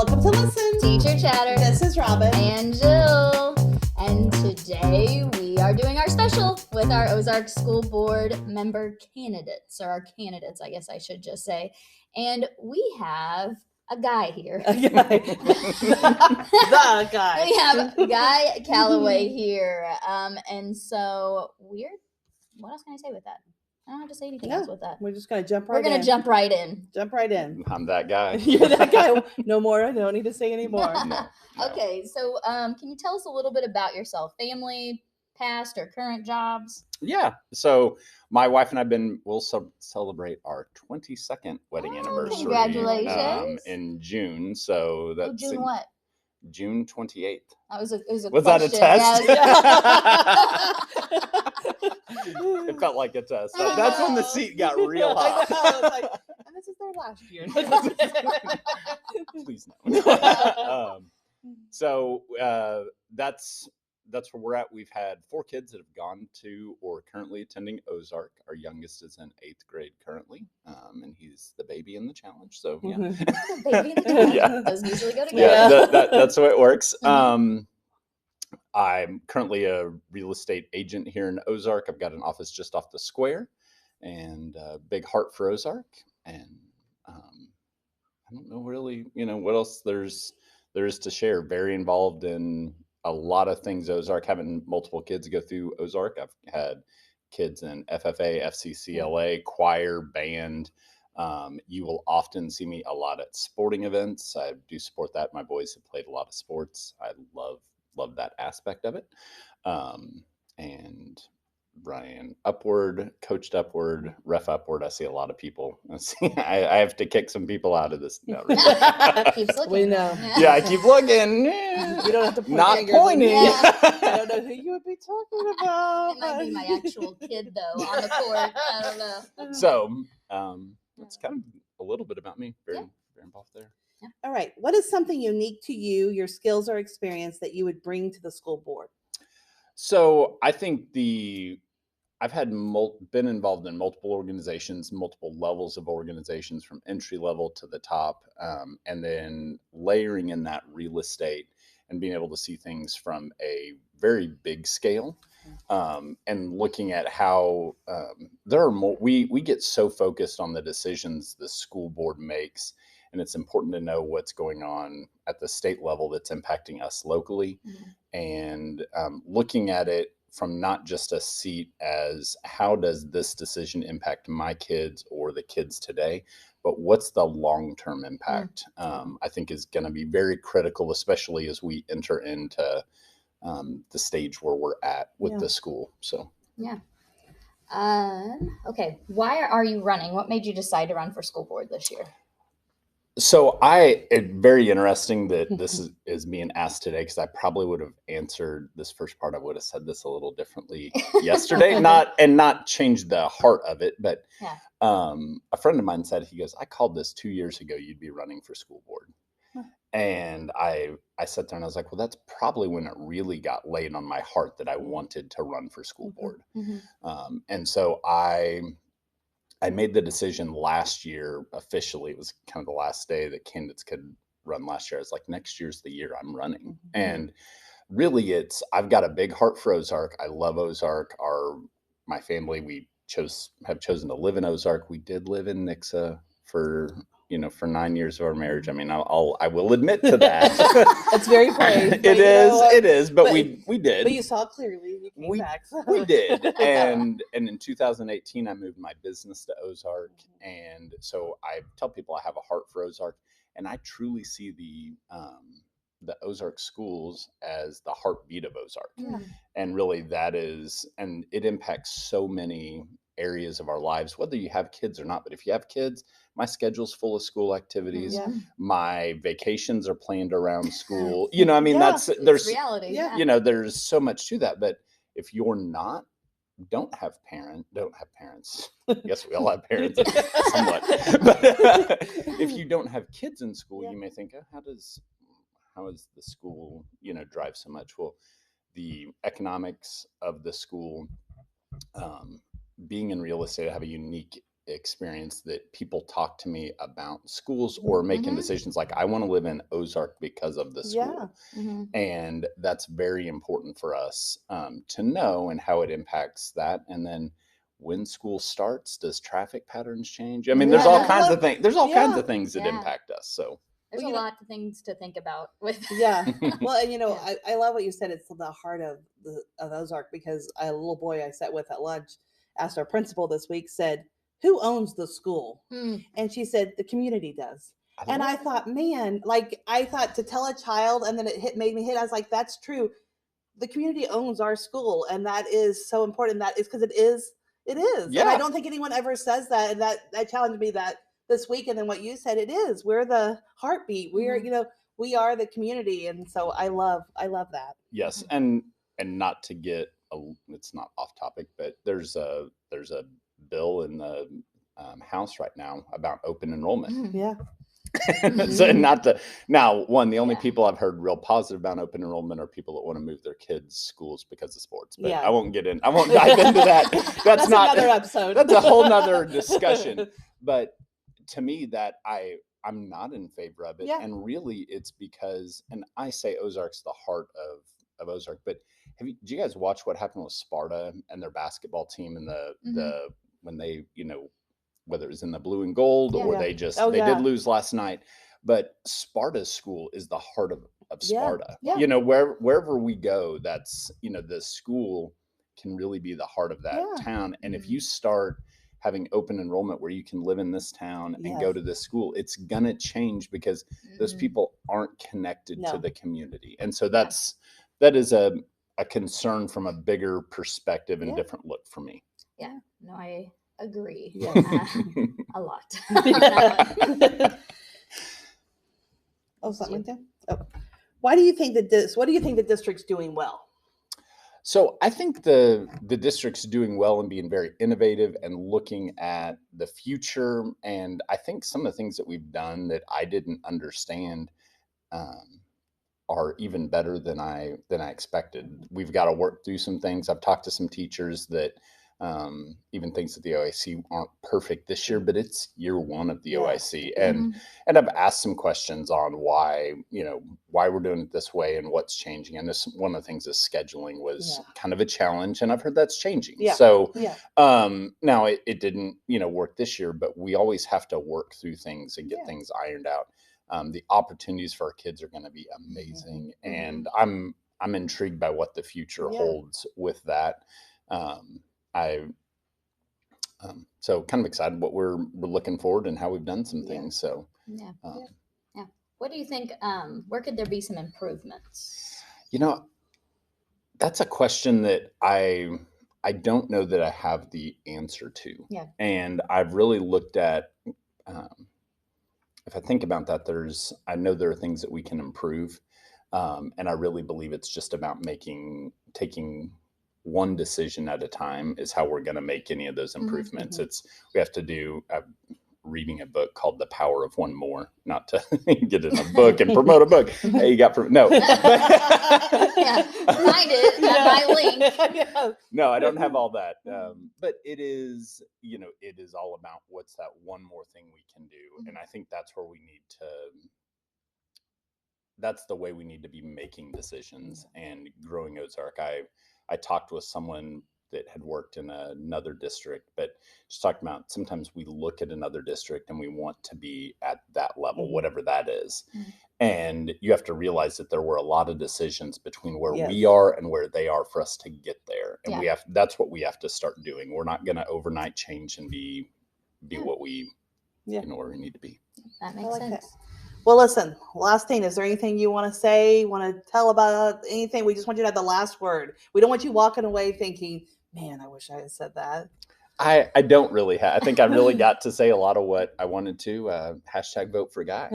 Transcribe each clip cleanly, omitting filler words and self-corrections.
Welcome to Listen. Teacher Chatter. This is Robin. And Jill. And today we are doing our special with our Ozark School Board member candidates, or our candidates, I guess I should just say. And we have a guy here. The guy. We have Guy Callaway here. And so what else can I say with that? I don't have to say anything else with that. We're just going to jump right in. We're going to jump right in. Jump right in. I'm that guy. You're that guy. No more. I don't need to say any more. No. Okay, so can you tell us a little bit about yourself? Family, past or current jobs? Yeah. So my wife and we'll celebrate our 22nd wedding anniversary. Congratulations. In June. So that's June what? June 28th. It was a Was question. that a test? Yes. It felt like a test. That's when the seat got real hot. I was like, and this is their last year. Please no. So that's where we're at. We've had 4 kids that have gone to or currently attending Ozark. Our youngest is in 8th grade currently, and he's the baby in the challenge. So yeah, The baby in the challenge. Yeah. Those usually go together. Yeah, that's the way it works. I'm currently a real estate agent here in Ozark. I've got an office just off the square, and a big heart for Ozark. And I don't know really, what else there is to share. Very involved in a lot of things Ozark, having multiple kids go through Ozark. I've had kids in FFA, FCCLA, choir, band. You will often see me a lot at sporting events. I do support that. My boys have played a lot of sports. I love that aspect of it. And ran upward, coached upward, ref upward. I see a lot of people. I have to kick some people out of this. No, Keeps looking. We know. yeah, I keep looking. You don't have to point Not fingers. pointing. Yeah. I don't know who you would be talking about. It might be my actual kid, though, on the court. I don't know. So that's kind of a little bit about me. Very involved there. All right. What is something unique to you, your skills or experience that you would bring to the school board? So I think I've had been involved in multiple organizations, multiple levels of organizations, from entry level to the top, and then layering in that real estate and being able to see things from a very big scale, and looking at how there are more. We get so focused on the decisions the school board makes. And it's important to know what's going on at the state level that's impacting us locally, and looking at it from not just a seat as how does this decision impact my kids or the kids today, but what's the long-term impact, I think is going to be very critical, especially as we enter into the stage where we're at with the school. So, yeah. Okay. Why are you running? What made you decide to run for school board this year? So it's very interesting that this is being asked today, because I probably would have answered this first part. I would have said this a little differently yesterday, not changed the heart of it. But a friend of mine said, he goes, I called this 2 years ago, you'd be running for school board. And I sat there and I was like, well, that's probably when it really got laid on my heart that I wanted to run for school board. And so I made the decision last year officially. It was kind of the last day that candidates could run last year. I was like, next year's the year I'm running. And really I've got a big heart for Ozark. I love Ozark. My family, we have chosen to live in Ozark. We did live in Nixa for 9 years of our marriage. I mean, I will admit to that. That's very brave. It is, but we did. But you saw clearly. You came back. So. We did. And in 2018, I moved my business to Ozark. And so I tell people I have a heart for Ozark. And I truly see the Ozark schools as the heartbeat of Ozark. And really and it impacts so many areas of our lives, whether you have kids or not. But if you have kids, my schedule's full of school activities. My vacations are planned around school. There's reality. There's so much to that. But if you're don't have parents. Yes, we all have parents somewhat. But if you don't have kids in school, you may think, how does the school, drive so much? Well, the economics of the school, being in real estate, I have a unique experience that people talk to me about schools or making decisions like, I want to live in Ozark because of the school. Mm-hmm. And that's very important for us to know, and how it impacts that. And then when school starts, does traffic patterns change? I mean, there's all kinds of things. There's all kinds of things that impact us. So there's a lot of things to think about with. Yeah. Well, and I love what you said. It's the heart of Ozark, because a little boy I sat with at lunch asked our principal this week, said, "Who owns the school?" And she said, "The community does." And I thought, man, I thought, to tell a child, and then made me hit. I was like, that's true. The community owns our school, and that is so important. That is because it is. Yeah. And I don't think anyone ever says that. And that challenged me that this week. And then what you said, it is. We're the heartbeat. We're, we are the community. And so I love that. Yes. And not to get, it's not off topic, but there's a bill in the House right now about open enrollment. Yeah. So the only people I've heard real positive about open enrollment are people that want to move their kids' schools because of sports. But I won't dive into that. That's not another episode. That's a whole nother discussion. But to me, that I'm not in favor of it. Yeah. And really it's because, and I say Ozark's the heart of Ozark, but did you guys watch what happened with Sparta and their basketball team and when they, whether it was in the blue and gold or they did lose last night, but Sparta's school is the heart of Sparta. Yeah. Wherever we go, that's, the school can really be the heart of that town. And if you start having open enrollment where you can live in this town and go to this school, it's going to change because those people aren't connected to the community. And so that is a concern from a bigger perspective and different look for me. Yeah, no, I agree. Yeah. A lot. Something. What do you think the district's doing well? So I think the district's doing well and being very innovative and looking at the future. And I think some of the things that we've done that I didn't understand are even better than I expected. We've got to work through some things. I've talked to some teachers that even things that the OIC aren't perfect this year, but it's year one of the OIC. And I've asked some questions on why we're doing it this way and what's changing. And this, one of the things is scheduling was kind of a challenge, and I've heard that's changing. Yeah. So now it didn't, work this year, but we always have to work through things and get things ironed out. The opportunities for our kids are going to be amazing. And I'm intrigued by what the future holds with that. So kind of excited what we're looking forward and how we've done some things. So What do you think? Where could there be some improvements? That's a question that I don't know that I have the answer to. Yeah. And I've really looked at, if I think about that, I know there are things that we can improve. And I really believe it's just about taking one decision at a time is how we're going to make any of those improvements. We have to do reading a book called The Power of One More, not to get in a book and promote a book. Hey, you got no. Find it at my link. No, I don't have all that. But it is, it is all about what's that one more thing we can do. And I think that's where that's the way we need to be making decisions and growing Ozark. I talked with someone that had worked in another district, but just talking about sometimes we look at another district and we want to be at that level, whatever that is. And you have to realize that there were a lot of decisions between where we are and where they are for us to get there. And that's what we have to start doing. We're not going to overnight change and be what we, where we need to be. That makes sense. Well, listen, last thing, is there anything you want to say, want to tell about anything? We just want you to have the last word. We don't want you walking away thinking, man, I wish I had said that. I don't really have. I think I really got to say a lot of what I wanted to. #vote for Guy.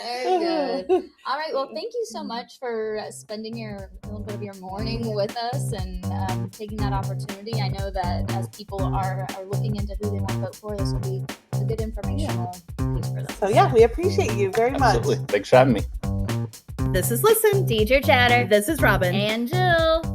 Very good. All right. Well, thank you so much for spending a little bit of your morning with us and taking that opportunity. I know that as people are looking into who they want to vote for, this will be a good informational piece for them. So we appreciate you very much. Absolutely. Thanks for having me. This is Listen. Teacher Chatter. This is Robin. And Jill.